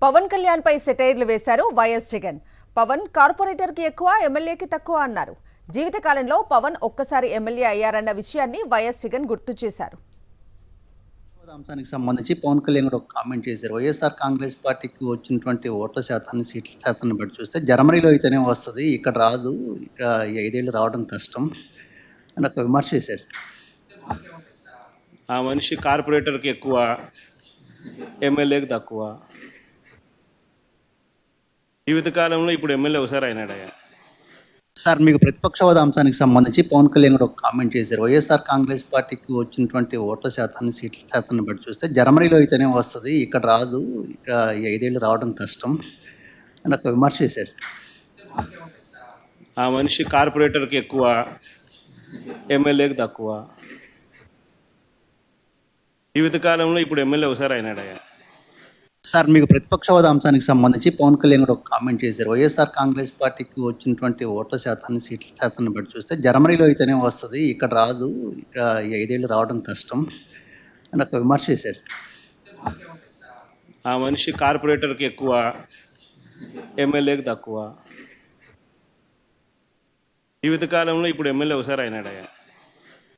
పవన్ కళ్యాణ్ పై సెటైర్లు వేశారు YS Jagan. Pawan corporator కి ఎక్కువ, ఎమ్మెల్యేకి తక్కువ అన్నారు. జీవితకాలంలో పవన్ ఒక్కసారి ఎమ్మెల్యే అయ్యారన్న విషయాన్ని వైఎస్ జగన్ గుర్తు చేశారు. అంశానికి సంబంధించి పవన్ కళ్యాణ్ గారు ఒక కామెంట్ చేశారు. వైఎస్ఆర్ కాంగ్రెస్ పార్టీకి వచ్చినటువంటి ఓట్ల శాతాన్ని, సీట్ల శాతాన్ని బట్టి చూస్తే జర్మనీలో అయితేనే వస్తుంది, ఇక్కడ రాదు, ఇక్కడ 5 ఏళ్ళు రావడం కష్టం అని ఒక విమర్శ చేశారు. ఆ మనిషి కార్పొరేటర్కి ఎక్కువ, ఎమ్మెల్యేకి తక్కువ. జీవితకాలంలో ఇప్పుడు ఎమ్మెల్యే ఒకసారి అయినాడయ్యా. సార్, మీకు ప్రతిపక్ష హోదా అంశానికి సంబంధించి పవన్ కళ్యాణ్ గారు ఒక కామెంట్ చేశారు. వైఎస్ఆర్ కాంగ్రెస్ పార్టీకి వచ్చినటువంటి ఓట్ల శాతాన్ని, సీట్ల శాతాన్ని బట్టి చూస్తే జర్మనీలో అయితేనే వస్తుంది, ఇక్కడ రాదు, ఇక్కడ 5 ఏళ్ళు రావడం కష్టం అని ఒక విమర్శ చేశారు. ఆ మనిషి కార్పొరేటర్కి ఎక్కువ, ఎమ్మెల్యేకి తక్కువ. జీవితకాలంలో ఇప్పుడు ఎమ్మెల్యే ఒకసారి అయినాడయ్యా. సార్, మీకు ప్రతిపక్ష హోదా అంశానికి సంబంధించి పవన్ కళ్యాణ్ గారు ఒక కామెంట్ చేశారు. వైఎస్ఆర్ కాంగ్రెస్ పార్టీకి వచ్చినటువంటి ఓట్ల శాతాన్ని, సీట్ల శాతాన్ని బట్టి చూస్తే జర్మనీలో అయితేనే వస్తుంది, ఇక్కడ రాదు, ఇక్కడ 5 ఏళ్ళు రావడం కష్టం అని ఒక విమర్శ చేశారు. ఆ మనిషి కార్పొరేటర్కి ఎక్కువ, ఎమ్మెల్యేకి తక్కువ. జీవితకాలంలో ఇప్పుడు ఎమ్మెల్యే ఒకసారి అయినాడయ్యా.